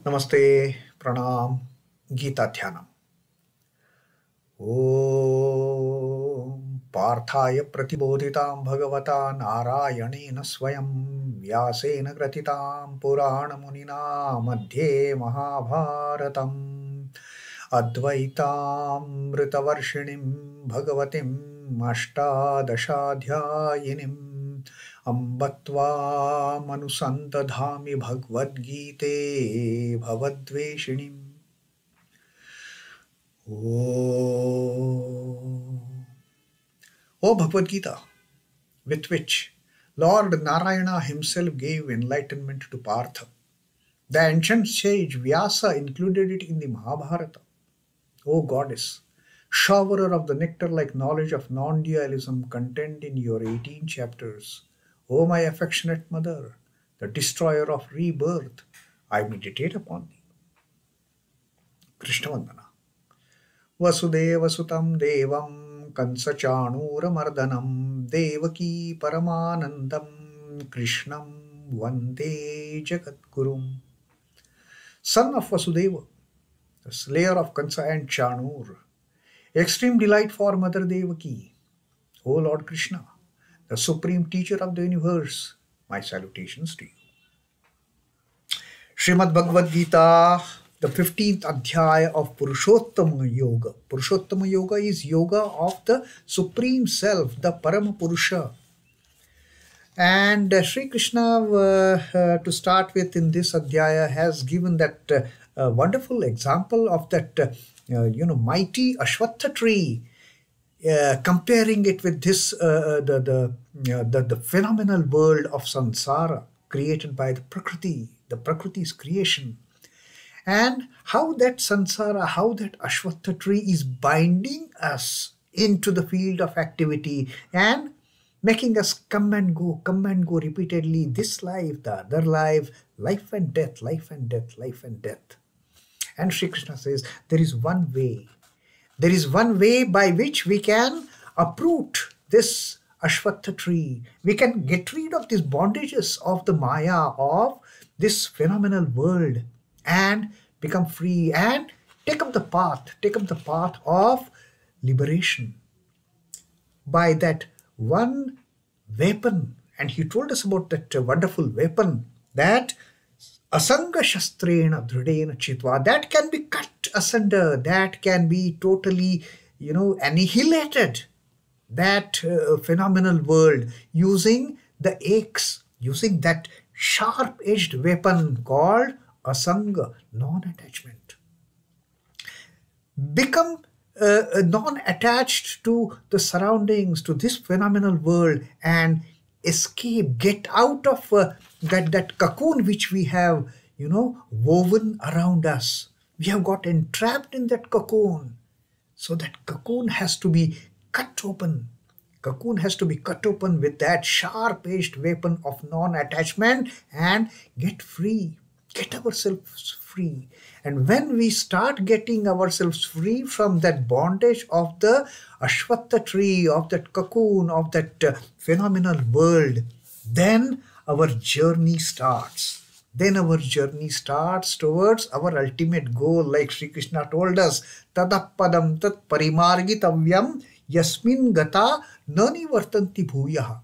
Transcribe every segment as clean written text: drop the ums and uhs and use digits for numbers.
नमस्ते, प्रणाम, गीता ध्यानम्। ॐ पार्थाय प्रतिबोधितां भगवता नारायणेन स्वयं व्यासेन ग्रथितां पुराणमुनिना मध्ये महाभारतम् अद्वैतामृतवर्षिणीं भगवतीम् अष्टादशाध्यायिनीम् अम्ब त्वामनुसन्दधामि भगवद्गीते भवद्वेषिणीम्। O Bhagavad Gita, with which Lord Narayana himself gave enlightenment to Partha. The ancient sage Vyasa included it in the Mahabharata. O goddess, showerer of the nectar-like knowledge of non-dualism contained in your 18 chapters, O my affectionate mother, the destroyer of rebirth, I meditate upon thee. Krishna Vandana. Vasudevasutam devam kansachanuramardanam devaki paramanandam Krishnam vande jagadgurum. Son of Vasudeva, the slayer of Kansa and Chanur, extreme delight for Mother Devaki, O Lord Krishna, the supreme teacher of the universe, my salutations to you. Srimad Bhagavad Gita, the 15th Adhyaya of Purushottama Yoga. Purushottama Yoga is yoga of the Supreme Self, the Parama Purusha. And Sri Krishna, to start with in this Adhyaya, has given that wonderful example of that, mighty Ashwatha tree, comparing it with this, the phenomenal world of samsara created by the Prakriti's creation. And how that samsara, how that Ashwatha tree is binding us into the field of activity and making us come and go repeatedly, this life, the other life, life and death, life and death, life and death. And Sri Krishna says, there is one way. There is one way by which we can uproot this Ashwatha tree. We can get rid of these bondages of the Maya, of this phenomenal world, and become free and take up the path of liberation by that one weapon. And he told us about that wonderful weapon, that asanga shastrena dridena chitva, that can be cut asunder, that can be totally, annihilated, that phenomenal world, using the axe, using that sharp-edged weapon called asanga, non-attachment. Become non-attached to the surroundings, to this phenomenal world, and escape, get out of that cocoon which we have, woven around us. We have got entrapped in that cocoon. So that cocoon has to be cut open. Cocoon has to be cut open with that sharp-edged weapon of non-attachment and get free, get ourselves free. And when we start getting ourselves free from that bondage of the Ashwatha tree, of that cocoon, of that phenomenal world, then our journey starts. Then our journey starts towards our ultimate goal, like Sri Krishna told us, tadapadam tat parimargitavyam yasmin gata nani vartanti bhuyaha.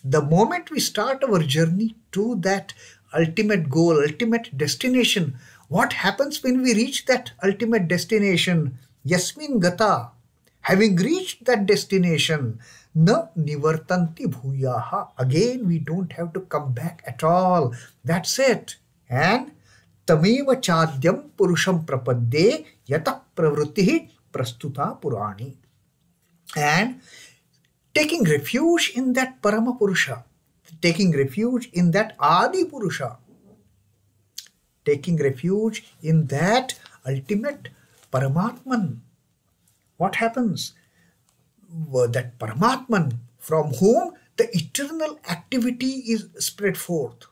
The moment we start our journey to that ultimate goal, ultimate destination, what happens when we reach that ultimate destination? Yasmin gata, having reached that destination, na nivartanti bhuyaha, again we don't have to come back at all. That's it. And tameva chadyam purusham prapadde yata pravrittihi prastuta purani. And taking refuge in that Parama Purusha, taking refuge in that Adi Purusha, taking refuge in that ultimate Paramatman. What happens? That Paramatman, from whom the eternal activity is spread forth.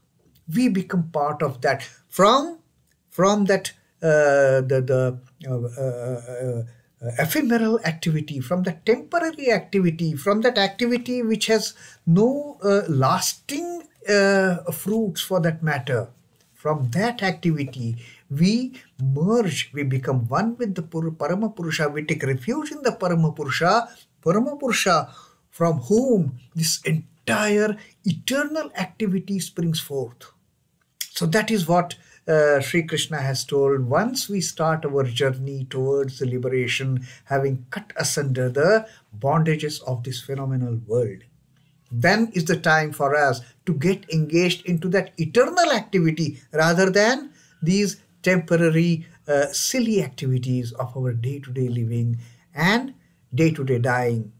We become part of that. From that ephemeral activity, from that temporary activity, from that activity which has no lasting fruits for that matter, from that activity, we merge, we become one with the Parama Purusha, we take refuge in the Parama Purusha from whom this entire eternal activity springs forth. So that is what Sri Krishna has told. Once we start our journey towards the liberation, having cut asunder the bondages of this phenomenal world, then is the time for us to get engaged into that eternal activity rather than these temporary, silly activities of our day-to-day living and day-to-day dying.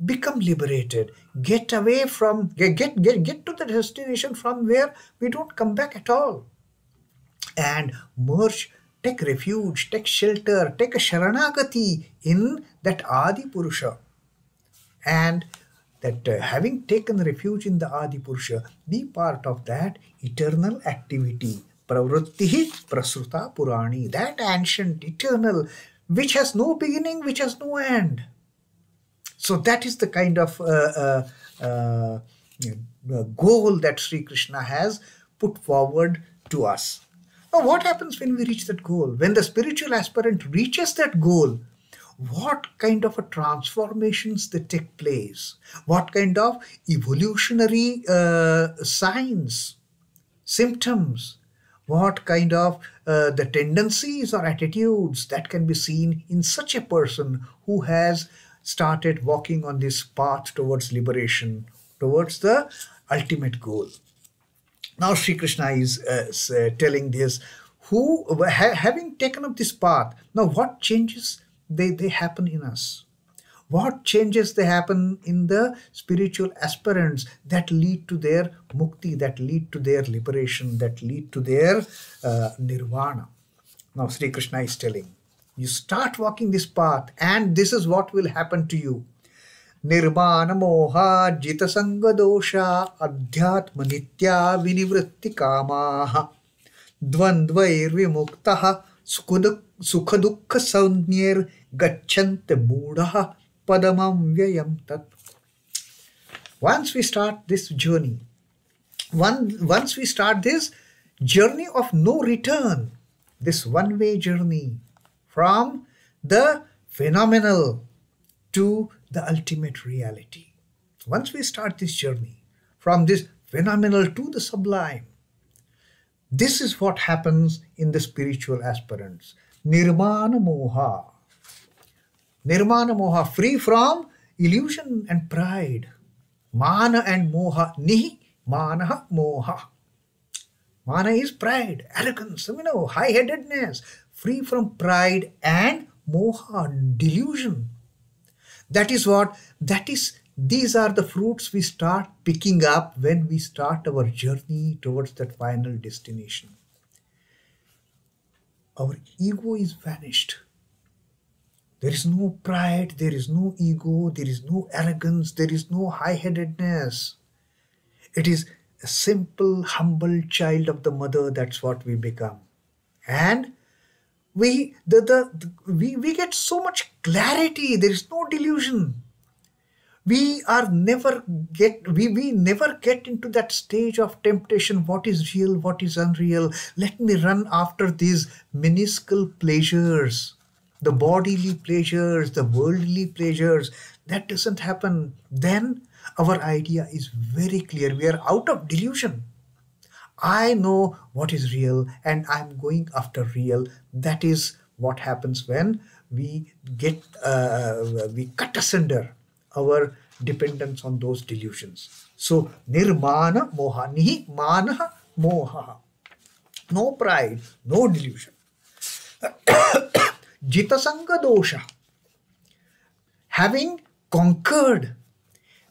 Become liberated, get away from, get to the destination from where we don't come back at all, and merge, take refuge, take shelter, take a sharanagati in that Adi Purusha. And that having taken refuge in the Adi Purusha, be part of that eternal activity. Pravrittihi Prasruta Purani, that ancient, eternal, which has no beginning, which has no end. So that is the kind of goal that Sri Krishna has put forward to us. Now, what happens when we reach that goal? When the spiritual aspirant reaches that goal, what kind of a transformations that take place? What kind of evolutionary signs, symptoms, what kind of the tendencies or attitudes that can be seen in such a person who has started walking on this path towards liberation, towards the ultimate goal. Now Sri Krishna is telling this, who having taken up this path, now what changes they happen in us? What changes they happen in the spiritual aspirants that lead to their mukti, that lead to their liberation, that lead to their nirvana? Now Sri Krishna is telling, you start walking this path and this is what will happen to you. Nirvana moha jita sanga dosha adhyatma nitya vinivritti kamaha dvandvair vimuktaha sukha dukkha saunyer gacchante mudaha padamam vyayam tat. Once we start this journey, once we start this journey of no return, this one-way journey from the phenomenal to the ultimate reality. Once we start this journey from this phenomenal to the sublime, this is what happens in the spiritual aspirants. Nirvana moha. Nirvana moha, free from illusion and pride. Mana and moha. Nihi manaha moha. Mana is pride, arrogance, high-headedness. Free from pride and moha, delusion. These are the fruits we start picking up when we start our journey towards that final destination. Our ego is vanished. There is no pride, there is no ego, there is no arrogance, there is no high-headedness. It is a simple, humble child of the mother. That's what we become. And we get so much clarity. There is no delusion. We never get into that stage of temptation. What is real? What is unreal? Let me run after these minuscule pleasures, the bodily pleasures, the worldly pleasures. That doesn't happen. Then our idea is very clear. We are out of delusion. I know what is real and I'm going after real. That is what happens when we cut asunder our dependence on those delusions. So, nirmana moha, nihi manaha moha. No pride, no delusion. Jitasanga dosha. Having conquered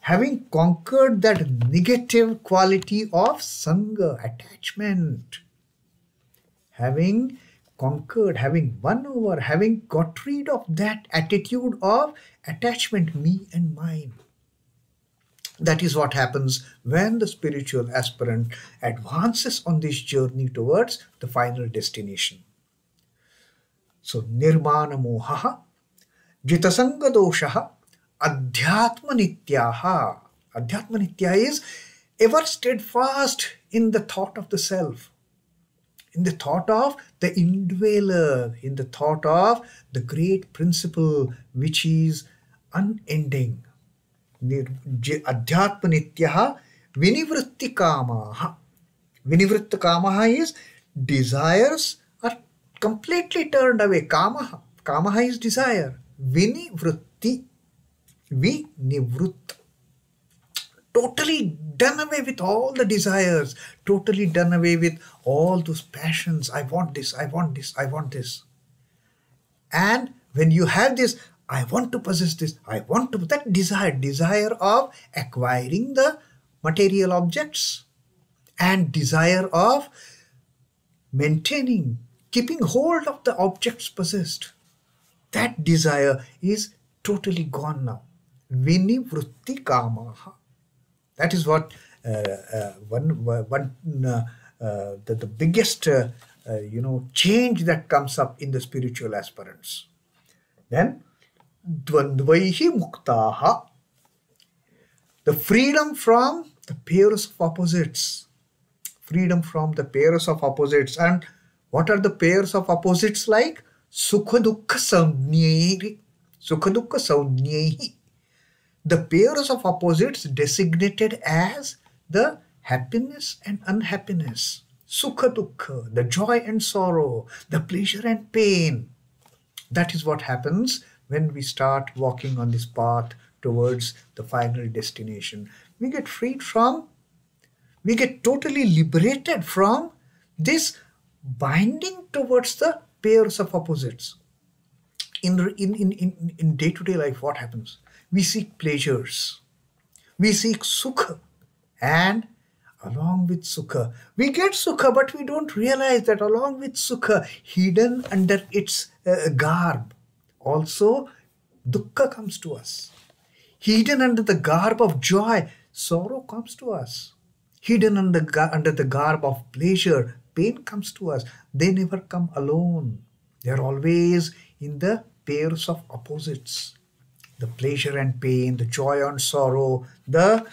that negative quality of sanga, attachment, having conquered, having won over, having got rid of that attitude of attachment, me and mine. That is what happens when the spiritual aspirant advances on this journey towards the final destination. So, nirmana mohaha, jitasanga doshaha, adhyatma nityaha. Adhyatma nitya is ever steadfast in the thought of the self. in the thought of the indweller, in the thought of the great principle which is unending. Adhyatma nityaha vinivritti kamaha. Vinivritta kamaha is desires are completely turned away. Kamaha is desire. Vinivritti. Vinivritta. Totally done away with all the desires. Totally done away with all those passions. I want this, I want this, I want this. And when you have this, I want to possess this, I want to, that desire of acquiring the material objects and desire of maintaining, keeping hold of the objects possessed. That desire is totally gone now. Vinivritti kamaha. That is what the biggest change that comes up in the spiritual aspirants. Then dvandvaihi muktaha, the freedom from the pairs of opposites. Freedom from the pairs of opposites. And what are the pairs of opposites like? Sukha dukkha saunyehi. Sukha dukkha saunyehi. The pairs of opposites designated as the happiness and unhappiness. Sukha dukkha, the joy and sorrow, the pleasure and pain. That is what happens when we start walking on this path towards the final destination. We get freed from, we get totally liberated from this binding towards the pairs of opposites. In day-to-day life, what happens? We seek pleasures, we seek sukha, and along with sukha, we get sukha, but we don't realize that along with sukha, hidden under its garb, also dukkha comes to us. Hidden under the garb of joy, sorrow comes to us. Hidden under the garb of pleasure, pain comes to us. They never come alone. They are always in the pairs of opposites. The pleasure and pain, the joy and sorrow, the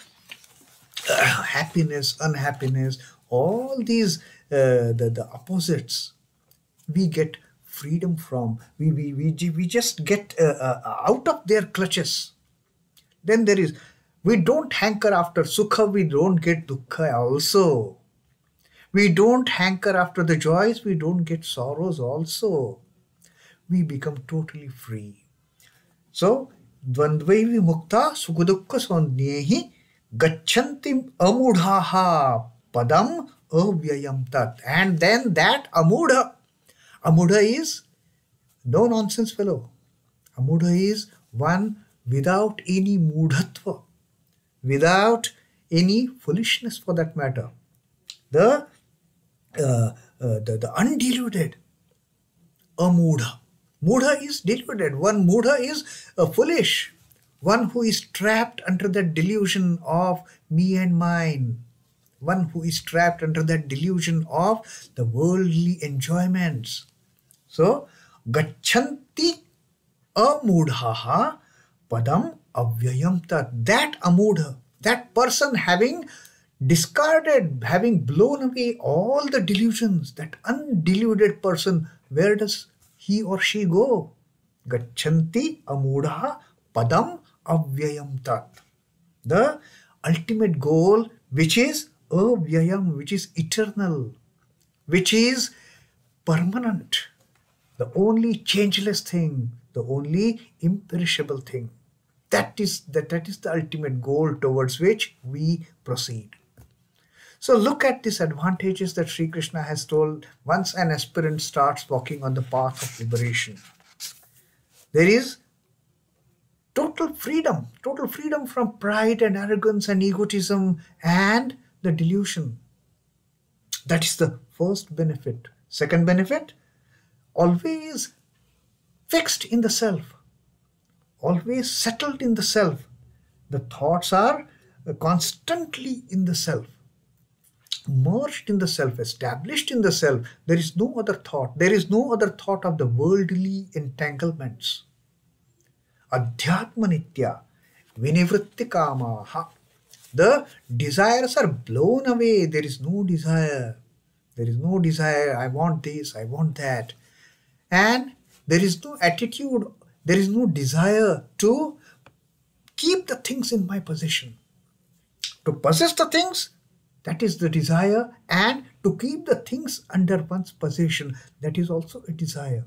happiness, unhappiness, all these the opposites, we get freedom from. We just get out of their clutches. Then there is, we don't hanker after sukha, we don't get dukkha also. We don't hanker after the joys, we don't get sorrows also. We become totally free. So, dvandvaihi mukta sukha saunyehi gachantim amudhaha padam avyayam tat. And then that amudha is no nonsense fellow. Amudha is one without any mudhatva, without any foolishness for that matter. The undeluded amudha. Mudha is deluded. One mudha is foolish. One who is trapped under the delusion of me and mine. One who is trapped under that delusion of the worldly enjoyments. So, gachanti amudhaha padam avyayam tat. That amudha, that person having discarded, having blown away all the delusions, that undeluded person, where does he or she go? Gachanti amudha padam avyayam tat. The ultimate goal, which is avyayam, which is eternal, which is permanent, the only changeless thing, the only imperishable thing. That is the ultimate goal towards which we proceed. So look at these advantages that Sri Krishna has told once an aspirant starts walking on the path of liberation. There is total freedom from pride and arrogance and egotism and the delusion. That is the first benefit. Second benefit, always fixed in the self, always settled in the self. The thoughts are constantly in the self, merged in the self, established in the self. There is no other thought. There is no other thought of the worldly entanglements. Adhyatma nitya vinivritti kamaha. The desires are blown away. There is no desire. There is no desire, I want this, I want that. And there is no attitude, there is no desire to keep the things in my possession. To possess the things, that is the desire, and to keep the things under one's possession, that is also a desire.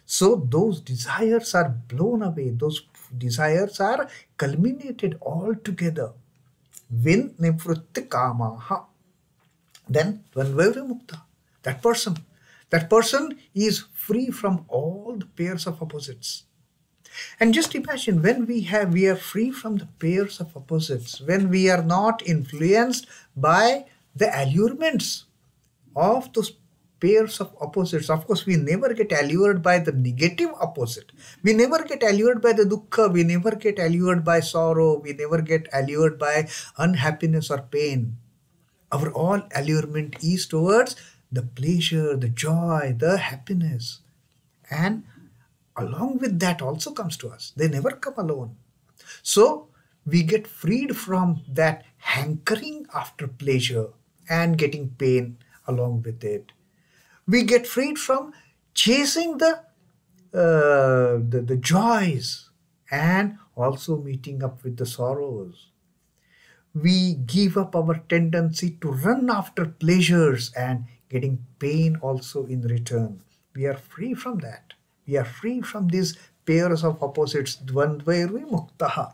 So those desires are blown away, those desires are culminated all together. Vin nivritti kamaha. Then Dvandva Vimukta. That person is free from all the pairs of opposites. And just imagine, when we are free from the pairs of opposites, when we are not influenced by the allurements of those pairs of opposites. Of course, we never get allured by the negative opposite. We never get allured by the dukkha. We never get allured by sorrow. We never get allured by unhappiness or pain. Our all allurement is towards the pleasure, the joy, the happiness. And along with that also comes to us. They never come alone. So we get freed from that hankering after pleasure and getting pain along with it. We get freed from chasing the joys and also meeting up with the sorrows. We give up our tendency to run after pleasures and getting pain also in return. We are free from that. We are free from these pairs of opposites, dvandvairvi muktaha,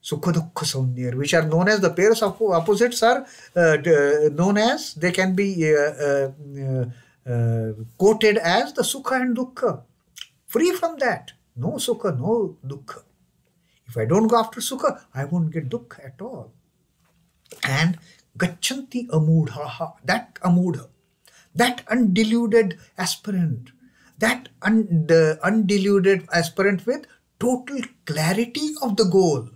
sukha dukkha saunir, which are known as the pairs of opposites are known as, they can be quoted as the sukha and dukkha. Free from that. No sukha, no dukkha. If I don't go after sukha, I won't get dukkha at all. And gachanti amudha, that amudha, that undiluted aspirant, that undiluted aspirant with total clarity of the goal,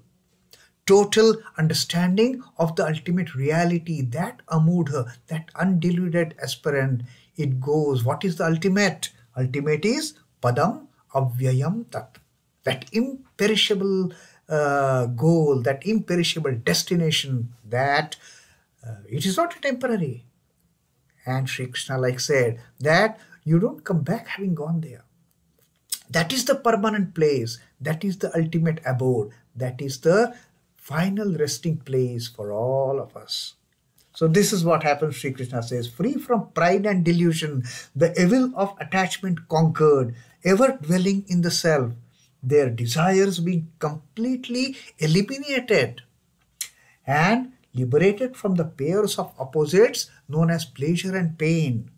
total understanding of the ultimate reality, that amudha, that undiluted aspirant, it goes, what is the ultimate? Ultimate is padam avyayam tat, that imperishable goal, that imperishable destination, that it is not temporary. And Sri Krishna like said that you don't come back having gone there. That is the permanent place. That is the ultimate abode. That is the final resting place for all of us. So this is what happens, Sri Krishna says, free from pride and delusion, the evil of attachment conquered, ever dwelling in the self, their desires being completely eliminated and liberated from the pairs of opposites known as pleasure and pain.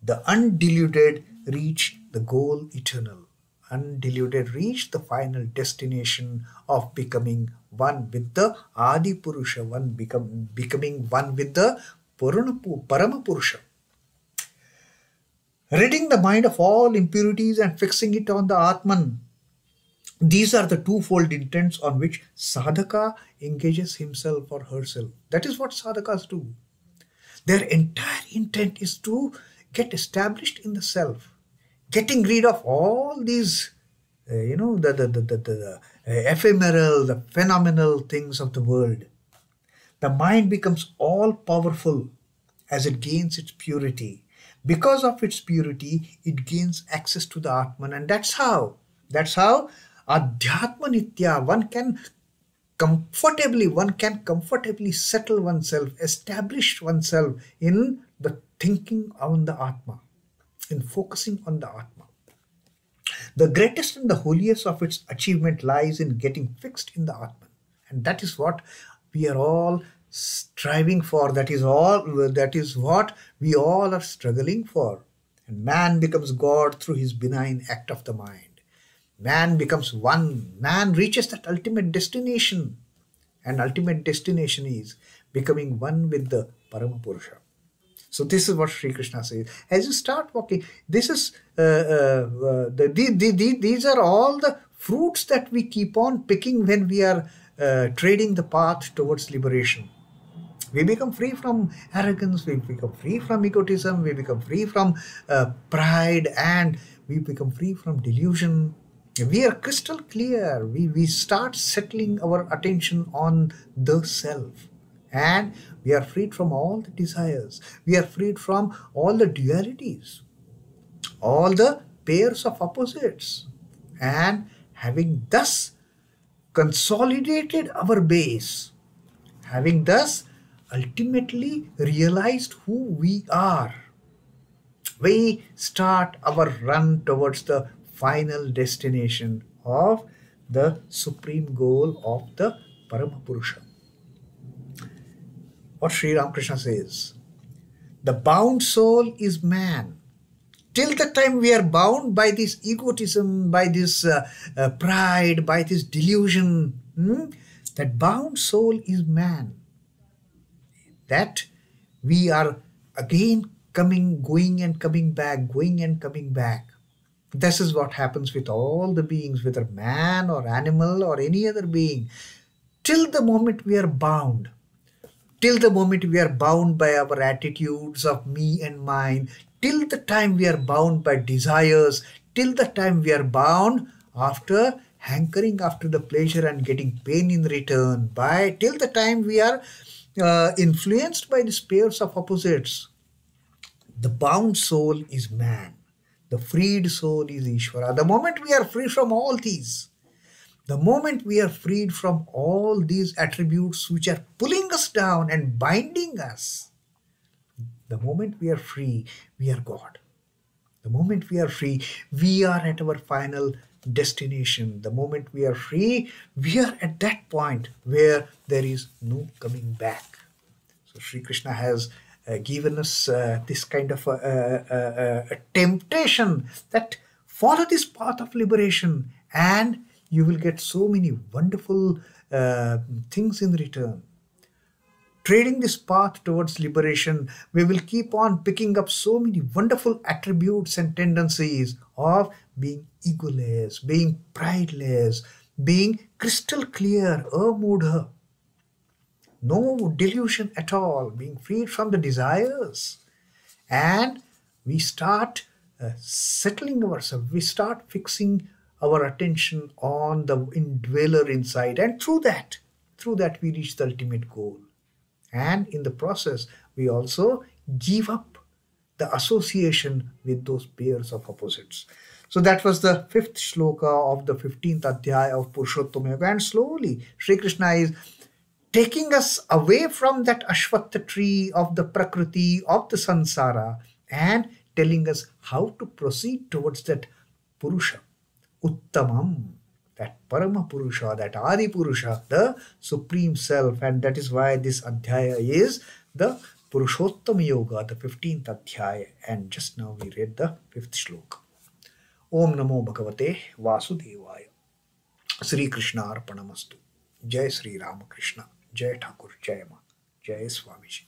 The undiluted reach the goal eternal. Undiluted reach the final destination of becoming one with the Adi Purusha, becoming one with the Parama Purusha. Ridding the mind of all impurities and fixing it on the Atman. These are the twofold intents on which sadhaka engages himself or herself. That is what sadhakas do. Their entire intent is to get established in the self, getting rid of all these, the ephemeral, the phenomenal things of the world. The mind becomes all powerful as it gains its purity. Because of its purity, it gains access to the Atman, and that's how Adhyatma Nitya, one can comfortably settle oneself, establish oneself in the thinking on the Atma, in focusing on the Atma. The greatest and the holiest of its achievement lies in getting fixed in the Atman. And that is what we are all striving for. That is what we all are struggling for. And man becomes God through his benign act of the mind. Man becomes one. Man reaches that ultimate destination. And ultimate destination is becoming one with the Parama Purusha. So this is what Sri Krishna says. As you start walking, this is these are all the fruits that we keep on picking when we are treading the path towards liberation. We become free from arrogance, we become free from egotism, we become free from pride, and we become free from delusion. We are crystal clear. We start settling our attention on the self. And we are freed from all the desires. We are freed from all the dualities, all the pairs of opposites. And having thus consolidated our base, having thus ultimately realized who we are, we start our run towards the final destination of the supreme goal of the Paramapurusha. What Sri Ramakrishna says, the bound soul is man. Till the time we are bound by this egotism, by this pride, by this delusion, that bound soul is man. That we are again coming, going and coming back, going and coming back. This is what happens with all the beings, whether man or animal or any other being. Till the moment we are bound, till the moment we are bound by our attitudes of me and mine, till the time we are bound by desires, till the time we are bound after hankering after the pleasure and getting pain in return, by till the time we are influenced by the pairs of opposites, the bound soul is man. The freed soul is Ishvara. The moment we are free from all these, the moment we are freed from all these attributes which are pulling us down and binding us, the moment we are free, we are God. The moment we are free, we are at our final destination. The moment we are free, we are at that point where there is no coming back. So Sri Krishna has given us this kind of a temptation that follow this path of liberation and you will get so many wonderful things in return. Trading this path towards liberation, we will keep on picking up so many wonderful attributes and tendencies of being egoless, being prideless, being crystal clear, amudha, no delusion at all, being freed from the desires. And we start settling ourselves, we start fixing our attention on the indweller inside, and through that we reach the ultimate goal. And in the process, we also give up the association with those pairs of opposites. So that was the fifth shloka of the 15th adhyaya of Purushottama Yoga. And slowly, Sri Krishna is taking us away from that Ashwatha tree of the Prakriti, of the Sansara, and telling us how to proceed towards that Purusha, Uttamam, that Parama Purusha, that Adi Purusha, the Supreme Self. And that is why this Adhyaya is the Purushottama Yoga, the 15th Adhyaya. And just now we read the 5th shloka. Om Namo Bhagavate Vasudevaya. Sri Krishna Arpanamastu. Jai Sri Ramakrishna. Jai Thakur. Jai Ma. Jai Swamiji.